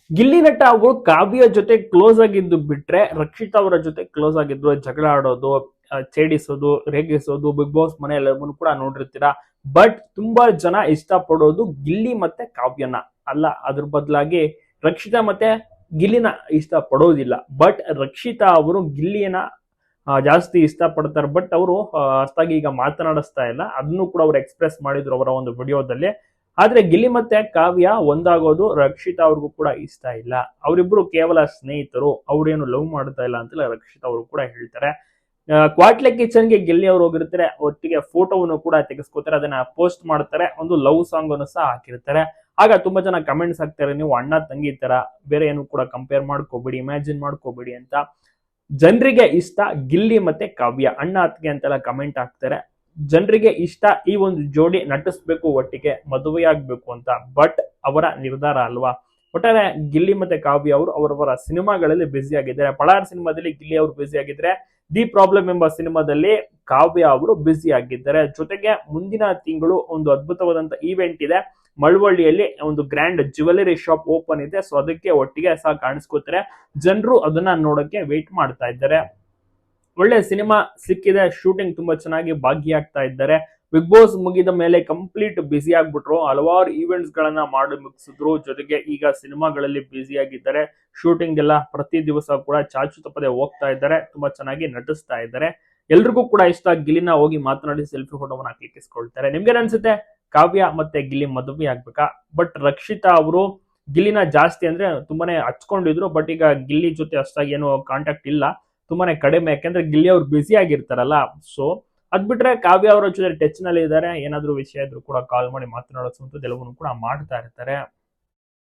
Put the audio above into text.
ಗಿಲ್ಲಿ ನಟ ಅವರು ಕಾವ್ಯ ಜೊತೆ ಕ್ಲೋಸ್ ಆಗಿದ್ದು ಬಿಟ್ರೆ ರಕ್ಷಿತಾ ಅವರ ಜೊತೆ ಕ್ಲೋಸ್ ಆಗಿದ್ರು, ಜಗಳ ಆಡೋದು, ಛೇಡಿಸೋದು, ರೇಗಿಸೋದು, ಬಿಗ್ ಬಾಸ್ ಮನೆಯೆಲ್ಲವನ್ನೂ ಕೂಡ ನೋಡಿರ್ತೀರಾ. ಬಟ್ ತುಂಬಾ ಜನ ಇಷ್ಟ ಪಡೋದು ಗಿಲ್ಲಿ ಮತ್ತೆ ಕಾವ್ಯನ ಅಲ್ಲ, ಅದ್ರ ಬದಲಾಗಿ ರಕ್ಷಿತಾ ಮತ್ತೆ ಗಿಲ್ಲಿನ ಇಷ್ಟ ಪಡೋದಿಲ್ಲ. ಬಟ್ ರಕ್ಷಿತಾ ಅವರು ಗಿಲ್ಲಿನ ಜಾಸ್ತಿ ಇಷ್ಟ ಪಡ್ತಾರೆ. ಬಟ್ ಅವರು ಅಷ್ಟಾಗಿ ಈಗ ಮಾತನಾಡಿಸ್ತಾ ಇಲ್ಲ, ಅದನ್ನು ಕೂಡ ಅವ್ರು ಎಕ್ಸ್ಪ್ರೆಸ್ ಮಾಡಿದ್ರು ಅವರ ಒಂದು ವಿಡಿಯೋದಲ್ಲಿ. ಆದ್ರೆ ಗಿಲ್ಲಿ ಮತ್ತೆ ಕಾವ್ಯ ಒಂದಾಗೋದು ರಕ್ಷಿತಾ ಅವ್ರಿಗೂ ಕೂಡ ಇಷ್ಟ ಇಲ್ಲ. ಅವರಿಬ್ರು ಕೇವಲ ಸ್ನೇಹಿತರು, ಅವ್ರೇನು ಲವ್ ಮಾಡ್ತಾ ಇಲ್ಲ ಅಂತೆಲ್ಲ ರಕ್ಷಿತಾ ಅವರು ಕೂಡ ಹೇಳ್ತಾರೆ. ಕ್ವಾಟ್ಲೆ ಕಿಚನ್ಗೆ ಗಿಲ್ಲಿ ಅವ್ರು ಹೋಗಿರ್ತಾರೆ, ಒಟ್ಟಿಗೆ ಫೋಟೋವನ್ನು ಕೂಡ ತೆಗೆಸ್ಕೋತಾರೆ, ಅದನ್ನ ಪೋಸ್ಟ್ ಮಾಡ್ತಾರೆ, ಒಂದು ಲವ್ ಸಾಂಗ್ ಅನ್ನು ಸಹ ಹಾಕಿರ್ತಾರೆ. ಆಗ ತುಂಬಾ ಜನ ಕಮೆಂಟ್ಸ್ ಹಾಕ್ತಾರೆ, ನೀವು ಅಣ್ಣ ತಂಗಿ ತರ, ಬೇರೆ ಏನು ಕೂಡ ಕಂಪೇರ್ ಮಾಡ್ಕೋಬೇಡಿ, ಇಮ್ಯಾಜಿನ್ ಮಾಡ್ಕೋಬೇಡಿ ಅಂತ. ಜನರಿಗೆ ಇಷ್ಟ ಗಿಲ್ಲಿ ಮತ್ತೆ ಕಾವ್ಯ, ಅಣ್ಣ ಅತ್ತಿಗೆ ಅಂತೆಲ್ಲ ಕಮೆಂಟ್ ಹಾಕ್ತಾರೆ. ಜನರಿಗೆ ಇಷ್ಟ ಈ ಒಂದು ಜೋಡಿ ನಟಿಸ್ಬೇಕು, ಒಟ್ಟಿಗೆ ಮದುವೆಯಾಗಬೇಕು ಅಂತ. ಬಟ್ ಅವರ ನಿರ್ಧಾರ ಅಲ್ವಾ. ಒಟ್ಟಾರೆ ಗಿಲ್ಲಿ ಮತ್ತೆ ಕಾವ್ಯ ಅವರು ಅವರವರ ಸಿನಿಮಾಗಳಲ್ಲಿ ಬ್ಯುಸಿ ಆಗಿದ್ದಾರೆ. ಪಳಾರ್ ಸಿನಿಮಾದಲ್ಲಿ ಗಿಲ್ಲಿ ಅವರು ಬ್ಯುಸಿ ಆಗಿದ್ದಾರೆ, ದಿ ಪ್ರಾಬ್ಲಮ್ ಎಂಬ ಸಿನಿಮಾದಲ್ಲಿ ಕಾವ್ಯ ಅವರು ಬ್ಯುಸಿ ಆಗಿದ್ದಾರೆ. ಜೊತೆಗೆ ಮುಂದಿನ ತಿಂಗಳು ಒಂದು ಅದ್ಭುತವಾದಂತ ಈವೆಂಟ್ ಇದೆ, ಮಳವಳ್ಳಿಯಲ್ಲಿ ಒಂದು ಗ್ರ್ಯಾಂಡ್ ಜ್ಯುವೆಲರಿ ಶಾಪ್ ಓಪನ್ ಇದೆ. ಸೊ ಅದಕ್ಕೆ ಒಟ್ಟಿಗೆ ಸಹ ಕಾಣಿಸ್ಕೋತಾರೆ. ಜನರು ಅದನ್ನ ನೋಡಕ್ಕೆ ವೇಟ್ ಮಾಡ್ತಾ ಇದ್ದಾರೆ. ಒಳ್ಳೆ ಸಿನಿಮಾ ಸಿಕ್ಕಿದೆ, ಶೂಟಿಂಗ್ ತುಂಬಾ ಚೆನ್ನಾಗಿ ಭಾಗಿಯಾಗ್ತಾ ಇದ್ದಾರೆ. ಬಿಗ್ ಬಾಸ್ ಮುಗಿದ ಮೇಲೆ ಕಂಪ್ಲೀಟ್ ಬ್ಯುಸಿ ಆಗ್ಬಿಟ್ರು, ಹಲವಾರು ಈವೆಂಟ್ಸ್ ಗಳನ್ನ ಮಾಡಿ ಮುಗಿಸಿದ್ರು. ಜೊತೆಗೆ ಈಗ ಸಿನಿಮಾಗಳಲ್ಲಿ ಬ್ಯುಸಿ ಆಗಿದ್ದಾರೆ. ಶೂಟಿಂಗ್ ಎಲ್ಲ ಪ್ರತಿ ದಿವಸ ಕೂಡ ಚಾಚು ತಪ್ಪದೆ ಹೋಗ್ತಾ ಇದ್ದಾರೆ, ತುಂಬಾ ಚೆನ್ನಾಗಿ ನಟಿಸ್ತಾ ಇದ್ದಾರೆ. ಎಲ್ರಿಗೂ ಕೂಡ ಇಷ್ಟ. ಗಿಲ್ಲಿನ ಹೋಗಿ ಮಾತನಾಡಿ ಸೆಲ್ಫಿ ಫೋಟೋವನ್ನ ಕ್ಲಿಕ್ಕಿಸ್ಕೊಳ್ತಾರೆ. ನಿಮ್ಗೆ ಅನ್ಸುತ್ತೆ ಕಾವ್ಯ ಮತ್ತೆ ಗಿಲ್ಲಿ ಮದುವೆ ಆಗ್ಬೇಕಾ? ಬಟ್ ರಕ್ಷಿತಾ ಅವರು ಗಿಲ್ಲಿನ ಜಾಸ್ತಿ ಅಂದ್ರೆ ತುಂಬಾನೇ ಹಚ್ಕೊಂಡಿದ್ರು. ಬಟ್ ಈಗ ಗಿಲ್ಲಿ ಜೊತೆ ಅಷ್ಟಾಗಿ ಏನು ಕಾಂಟ್ಯಾಕ್ಟ್ ಇಲ್ಲ, ತುಂಬಾನೇ ಕಡಿಮೆ. ಯಾಕಂದ್ರೆ ಗಿಲ್ಲಿ ಅವ್ರು ಬ್ಯುಸಿ ಆಗಿರ್ತಾರಲ್ಲ. ಸೊ ಅದ್ ಬಿಟ್ರೆ ಕಾವ್ಯ ಅವರ ಜೊತೆ ಟಚ್ ನಲ್ಲಿ ಇದ್ದಾರೆ. ಏನಾದ್ರು ವಿಷಯ ಇದ್ರು ಕೂಡ ಕಾಲ್ ಮಾಡಿ ಮಾತನಾಡಿಸುವಂತದ್ದು ಎಲ್ಲವನ್ನೂ ಕೂಡ ಮಾಡ್ತಾ ಇರ್ತಾರೆ.